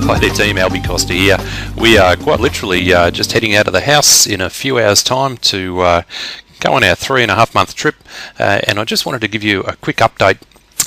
Hi there team, Albie Costa here. We are quite literally just heading out of the house in a few hours time to go on our 3.5 month trip, and I just wanted to give you a quick update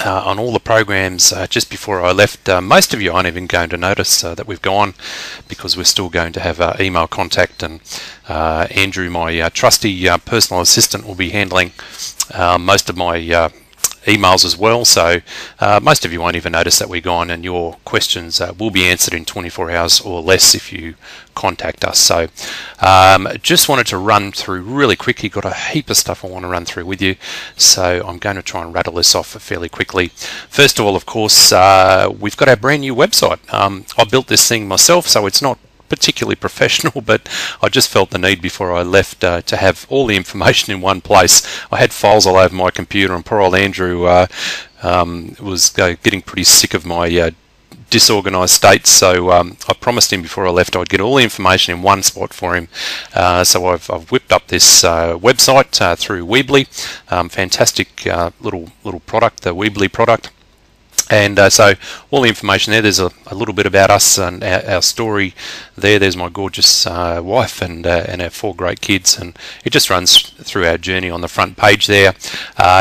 on all the programs just before I left. Most of you aren't even going to notice that we've gone, because we're still going to have email contact, and Andrew, my trusty personal assistant, will be handling most of my emails as well, so most of you won't even notice that we're gone, and your questions will be answered in 24 hours or less if you contact us. So just wanted to run through really quickly. Got a heap of stuff I want to run through with you, so I'm going to try and rattle this off fairly quickly. First of all, of course, we've got our brand new website. I built this thing myself, so it's not particularly professional, but I just felt the need before I left to have all the information in one place. I had files all over my computer, and poor old Andrew was getting pretty sick of my disorganized state, so I promised him before I left I'd get all the information in one spot for him. So I've whipped up this website through Weebly. Fantastic little product, the Weebly product. And so all the information there. There's a little bit about us and our story there. There's my gorgeous wife and our 4 great kids, and it just runs through our journey on the front page there.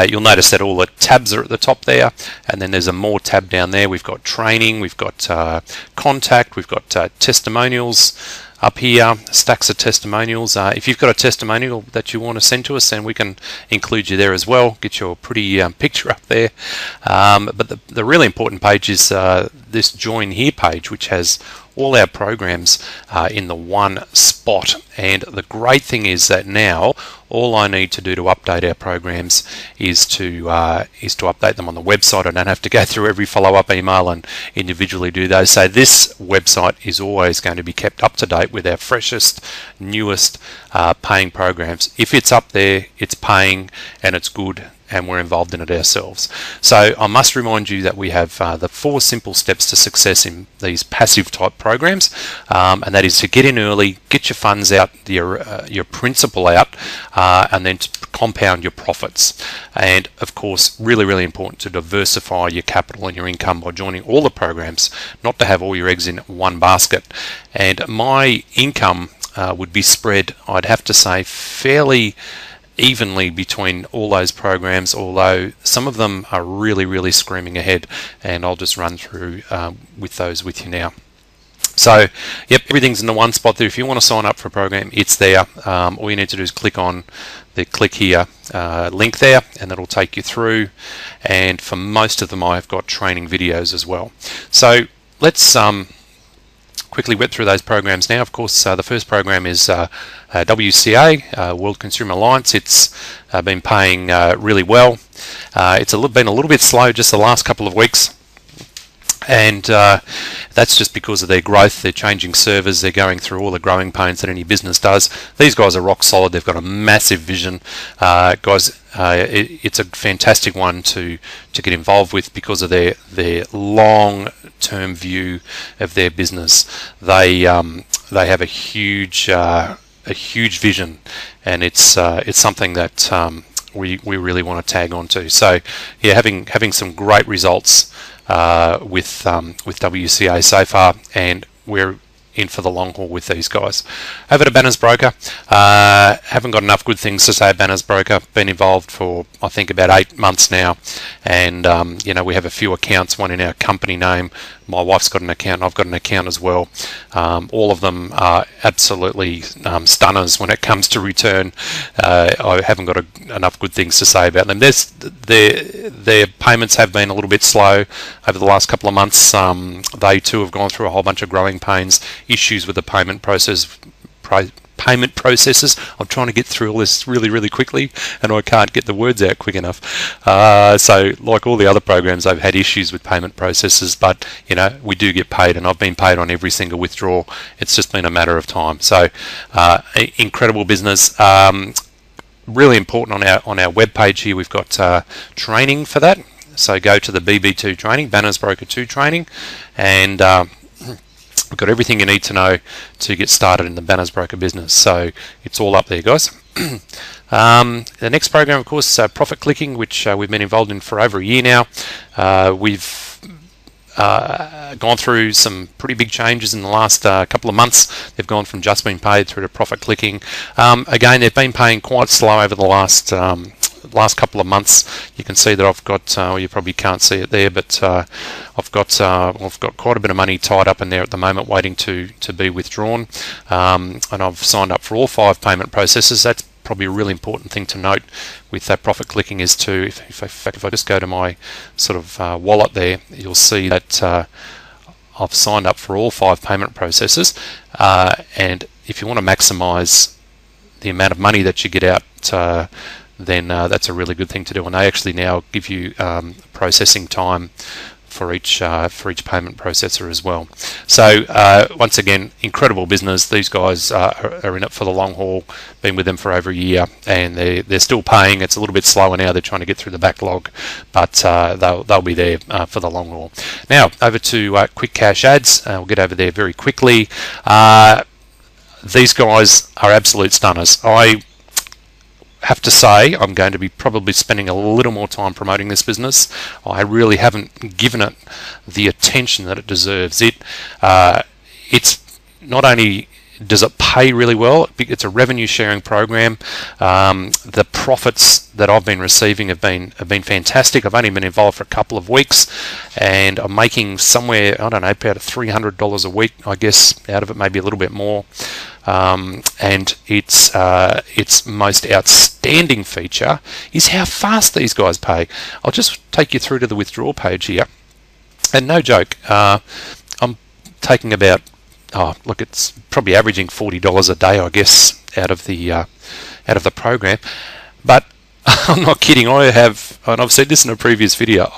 You'll notice that all the tabs are at the top there, and then there's a more tab down there. We've got training, we've got contact, we've got testimonials. Up here, stacks of testimonials. If you've got a testimonial that you want to send to us, then we can include you there as well. Get your pretty picture up there. But the really important page is this Join Here page, which has all our programs in the one spot. And the great thing is that now all I need to do to update our programs is to update them on the website. I don't have to go through every follow-up email and individually do those. So this website is always going to be kept up to date with our freshest, newest paying programs. If it's up there, it's paying and it's good, and we're involved in it ourselves. So I must remind you that we have the 4 simple steps to success in these passive type programs, and that is to get in early, get your funds out, your principal out, and then to compound your profits. And of course, really important to diversify your capital and your income by joining all the programs, not to have all your eggs in one basket. And my income would be spread, I'd have to say, fairly evenly between all those programs, although some of them are really screaming ahead, and I'll just run through with those with you now. So yep, everything's in the one spot there. If you want to sign up for a program, it's there. All you need to do is click on the click here link there, and that'll take you through. And for most of them, I've got training videos as well. So let's quickly whip through those programs now. Of course, the first program is WCA, World Consumer Alliance. It's been paying really well. It's been a little bit slow just the last couple of weeks, and that's just because of their growth. They're changing servers, they're going through all the growing pains that any business does. These guys are rock solid. They've got a massive vision, guys. It's a fantastic one to get involved with because of their long-term view of their business. They have a huge vision, and it's something that we really want to tag onto. So yeah, having some great results with WCA so far, and we're in for the long haul with these guys. Over to Banners Broker. Haven't got enough good things to say. Banners Broker, been involved for I think about 8 months now, and you know, we have a few accounts, one in our company name. My wife's got an account, I've got an account as well. All of them are absolutely stunners when it comes to return. I haven't got enough good things to say about them. Their payments have been a little bit slow over the last couple of months. They too have gone through a whole bunch of growing pains, issues with the payment processes. I'm trying to get through all this really quickly, and I can't get the words out quick enough. So like all the other programs, I've had issues with payment processes, but you know, we do get paid, and I've been paid on every single withdrawal. It's just been a matter of time. So incredible business. Really important on our web page here, we've got training for that. So go to the BB2 training, Banners Broker 2 training, and we've got everything you need to know to get started in the Banners Broker business. So it's all up there, guys. The next program, of course, Profit Clicking, which we've been involved in for over a year now. We've gone through some pretty big changes in the last couple of months. They've gone from just being paid through to profit clicking. Again, they've been paying quite slow over the last couple of months. You can see that I've got, well, you probably can't see it there, but I've got quite a bit of money tied up in there at the moment, waiting to be withdrawn. And I've signed up for all 5 payment processors. That's probably a really important thing to note with that profit clicking is to, if I just go to my sort of wallet there, you'll see that I've signed up for all 5 payment processors. And if you want to maximize the amount of money that you get out, then that's a really good thing to do. And they actually now give you processing time for each payment processor as well. So once again, incredible business. These guys are in it for the long haul. Been with them for over a year, and they're still paying. It's a little bit slower now. They're trying to get through the backlog, but they'll be there for the long haul. Now over to Quick Cash Ads. We'll get over there very quickly. These guys are absolute stunners. I have to say I'm going to be probably spending a little more time promoting this business. I really haven't given it the attention that it deserves. It's not only does it pay really well, it's a revenue sharing program. The profits that I've been receiving have been fantastic. I've only been involved for a couple of weeks, and I'm making somewhere, I don't know, about $300 a week, I guess, out of it, maybe a little bit more. And its most outstanding feature is how fast these guys pay. I'll just take you through to the withdrawal page here, and no joke, I'm taking about, look, it's probably averaging $40 a day, I guess, out of the program. But I'm not kidding. I have, and I've said this in a previous video,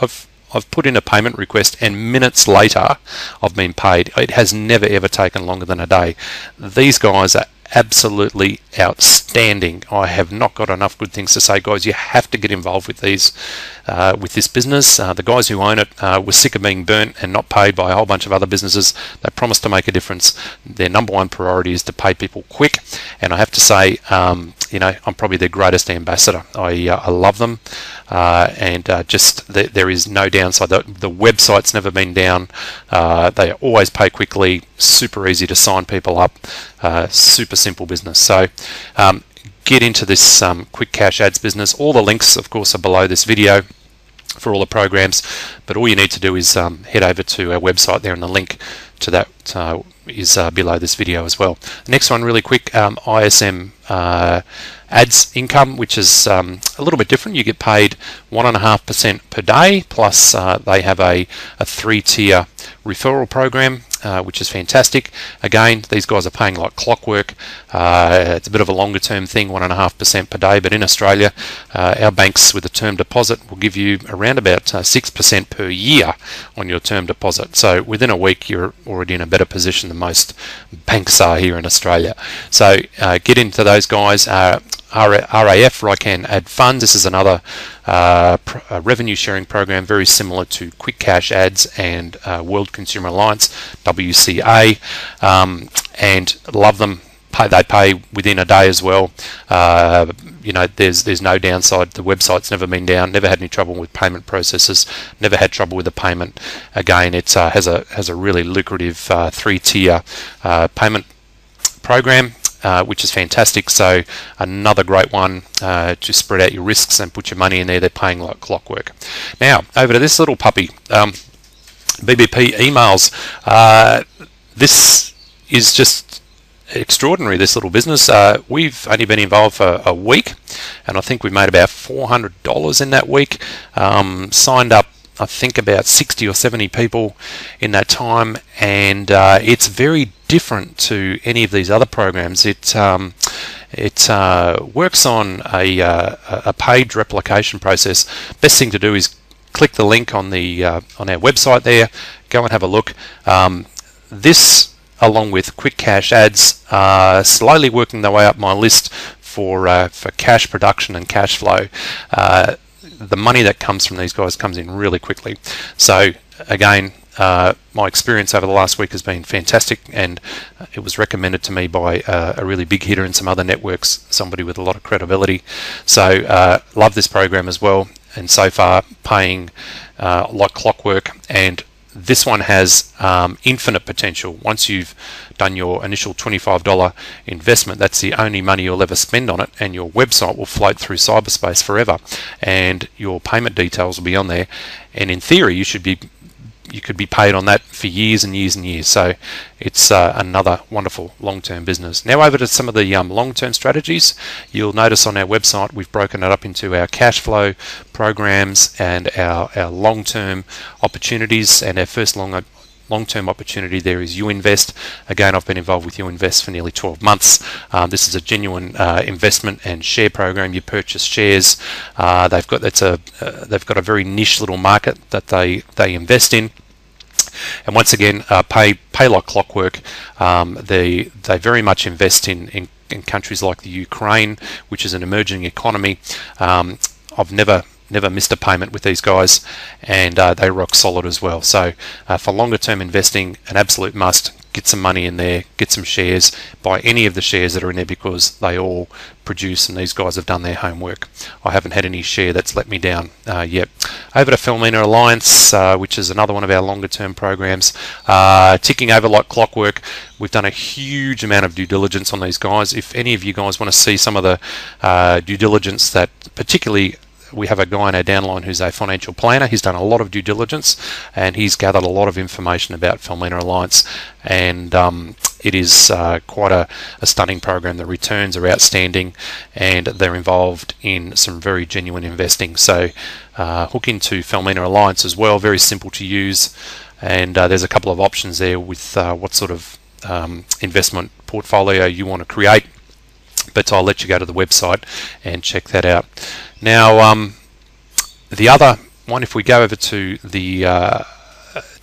I've put in a payment request, and minutes later I've been paid. It has never ever taken longer than a day. These guys are absolutely outstanding. I have not got enough good things to say, guys. You have to get involved with these, with this business. The guys who own it were sick of being burnt and not paid by a whole bunch of other businesses. They promised to make a difference. Their number one priority is to pay people quick, and I have to say, you know, I'm probably their greatest ambassador. I love them, and just there is no downside. The website's never been down. They always pay quickly. Super easy to sign people up. Super simple business. So get into this Quick Cash Ads business. All the links, of course, are below this video for all the programs, but all you need to do is head over to our website there, and the link to that is below this video as well. The next one, really quick, ISM ads income, which is a little bit different. You get paid 1.5% per day, plus they have a 3-tier referral program, which is fantastic. Again, these guys are paying like clockwork. It's a bit of a longer term thing, 1.5% per day, but in Australia, our banks with a term deposit will give you around about 6% per year on your term deposit. So within a week, you're already in a better position than most banks are here in Australia. So get into those guys. RAF, Rycan Ad Funds. This is another revenue sharing program, very similar to Quick Cash Ads and World Consumer Alliance, WCA, and love them. They pay within a day as well. You know, there's no downside. The website's never been down. Never had any trouble with payment processes. Never had trouble with the payment. Again, it has a really lucrative 3-tier payment program. Which is fantastic. So another great one to spread out your risks and put your money in there. They're paying like clockwork. Now over to this little puppy, BBP emails. This is just extraordinary, this little business. We've only been involved for a week, and I think we've made about $400 in that week. Signed up, I think, about 60 or 70 people in that time, and it's very different to any of these other programs. It works on a page replication process. Best thing to do is click the link on the on our website there. Go and have a look. This, along with Quick Cash Ads, slowly working their way up my list for cash production and cash flow. The money that comes from these guys comes in really quickly. So again, my experience over the last week has been fantastic, and it was recommended to me by a really big hitter in some other networks, somebody with a lot of credibility. So love this program as well, and so far paying like clockwork, and this one has infinite potential. Once you've done your initial $25 investment, that's the only money you'll ever spend on it, and your website will float through cyberspace forever, and your payment details will be on there, and in theory you could be paid on that for years and years and years. So it's another wonderful long-term business. Now over to some of the long-term strategies. You'll notice on our website we've broken it up into our cash flow programs and our long-term opportunities. And our first long-term opportunity there is YouInvest. Again, I've been involved with YouInvest for nearly 12 months. This is a genuine investment and share program. You purchase shares. They've got a very niche little market that they invest in. And once again, pay like clockwork. They very much invest in countries like the Ukraine, which is an emerging economy. I've never missed a payment with these guys, and they rock solid as well. So for longer term investing, an absolute must. Get some money in there, get some shares, buy any of the shares that are in there, because they all produce, and these guys have done their homework. I haven't had any share that's let me down yet. Over to Felmina Alliance, which is another one of our longer term programs. Ticking over like clockwork. We've done a huge amount of due diligence on these guys. If any of you guys want to see some of the due diligence that particularly, we have a guy in our downline who's a financial planner. He's done a lot of due diligence, and he's gathered a lot of information about Felmina Alliance, and it is quite a stunning program. The returns are outstanding, and they're involved in some very genuine investing. So hook into Felmina Alliance as well. Very simple to use, and there's a couple of options there with what sort of investment portfolio you want to create. But I'll let you go to the website and check that out. Now, the other one, if we go over to our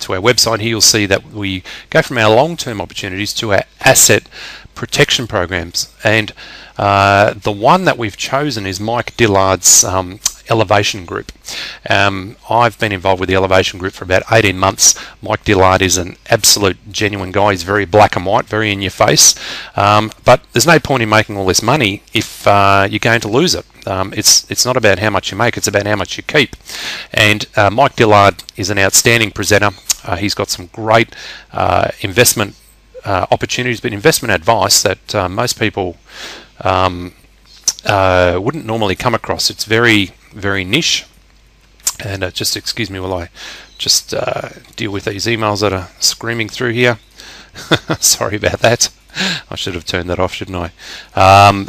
website here, you'll see that we go from our long-term opportunities to our asset protection programs. And the one that we've chosen is Mike Dillard's Elevation Group. I've been involved with the Elevation Group for about 18 months. Mike Dillard is an absolute genuine guy. He's very black and white, very in your face. But there's no point in making all this money if you're going to lose it. It's not about how much you make, it's about how much you keep. And Mike Dillard is an outstanding presenter. He's got some great investment opportunities, but investment advice that most people wouldn't normally come across. It's very, very niche. And just excuse me while I just deal with these emails that are screaming through here. Sorry about that. I should have turned that off, shouldn't I?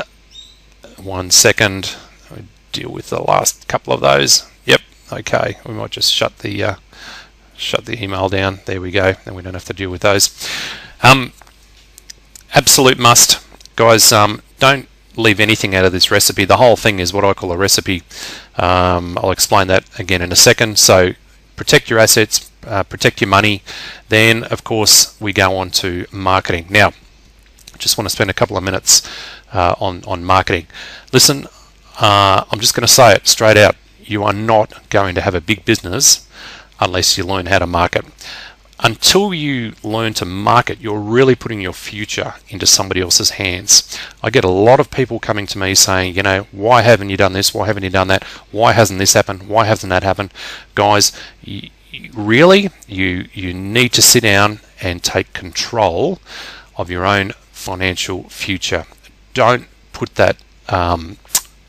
1 second. I deal with the last couple of those. Yep. Okay. We might just shut the email down. There we go. And we don't have to deal with those. Absolute must, guys. Don't leave anything out of this recipe. The whole thing is what I call a recipe. I'll explain that again in a second. So protect your assets, protect your money. Then, of course, we go on to marketing. Now, just want to spend a couple of minutes on marketing. Listen, I'm just going to say it straight out. You are not going to have a big business unless you learn how to market. Until you learn to market, you're really putting your future into somebody else's hands. I get a lot of people coming to me saying, you know, why haven't you done this? Why haven't you done that? Why hasn't this happened? Why hasn't that happened? Guys, you need to sit down and take control of your own financial future. Don't put that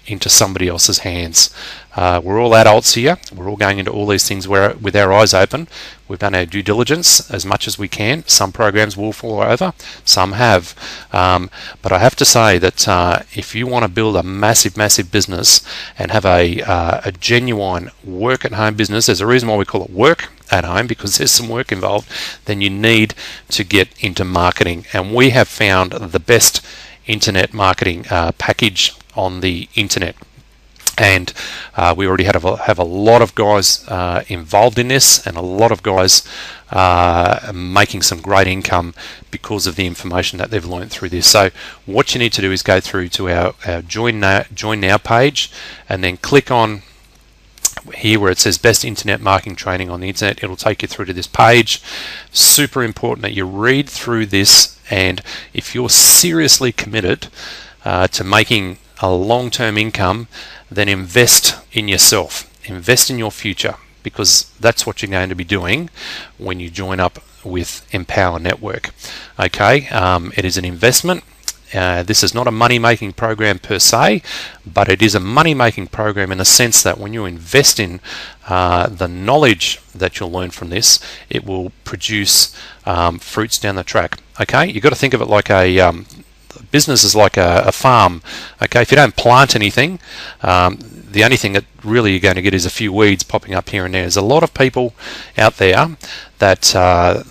into somebody else's hands. We're all adults here. We're all going into all these things with our eyes open. We've done our due diligence as much as we can. Some programs will fall over, some have. But I have to say that if you want to build a massive, massive business and have a genuine work-at-home business, there's a reason why we call it work at home, because there's some work involved, then you need to get into marketing. And we have found the best internet marketing package on the internet. And we already have a lot of guys involved in this, and a lot of guys making some great income because of the information that they've learned through this. So what you need to do is go through to our Join Now page, and then click on here where it says Best Internet Marketing Training on the Internet. It'll take you through to this page. Super important that you read through this, and if you're seriously committed to making a long-term income, then invest in yourself, invest in your future, because that's what you're going to be doing when you join up with Empower Network. Okay, it is an investment. This is not a money-making program per se, but it is a money-making program in the sense that when you invest in the knowledge that you'll learn from this, it will produce fruits down the track. Okay, you've got to think of it like a business is like a farm. Okay, if you don't plant anything, the only thing that really you're going to get is a few weeds popping up here and there. There's a lot of people out there that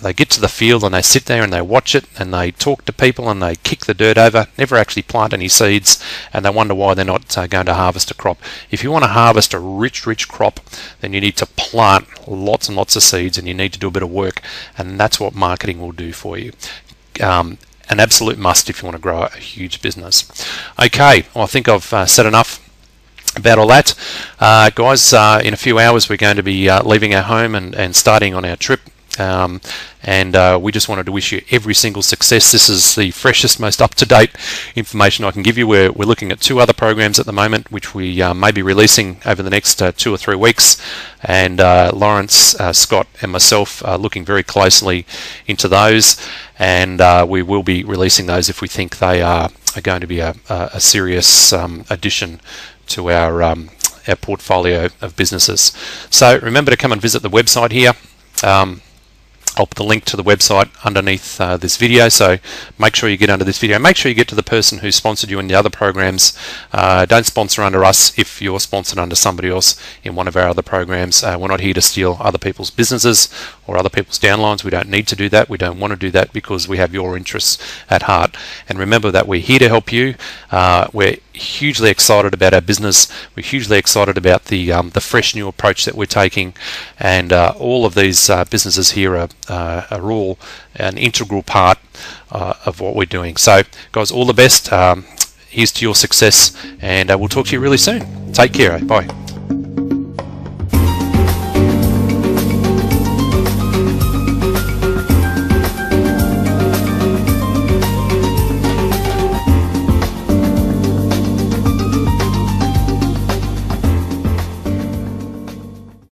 they get to the field and they sit there and they watch it and they talk to people and they kick the dirt over, never actually plant any seeds, and they wonder why they're not going to harvest a crop. If you want to harvest a rich crop, then you need to plant lots and lots of seeds, and you need to do a bit of work, and that's what marketing will do for you. An absolute must if you want to grow a huge business. Okay, well, I think I've said enough about all that. Guys, in a few hours we're going to be leaving our home and starting on our trip. We just wanted to wish you every single success. This is the freshest, most up-to-date information I can give you. We're looking at 2 other programs at the moment, which we may be releasing over the next 2 or 3 weeks. And Lawrence, Scott and myself are looking very closely into those. And we will be releasing those if we think they are going to be a serious addition to our portfolio of businesses. So remember to come and visit the website here. I'll put the link to the website underneath this video, so make sure you get under this video. Make sure you get to the person who sponsored you in the other programs. Don't sponsor under us if you're sponsored under somebody else in one of our other programs. We're not here to steal other people's businesses or other people's downlines. We don't need to do that. We don't want to do that because we have your interests at heart. And remember that we're here to help you. We're hugely excited about our business. We're hugely excited about the fresh new approach that we're taking, and all of these businesses here are all an integral part of what we're doing. So guys, all the best. Here's to your success, and we'll talk to you really soon. Take care. Bye.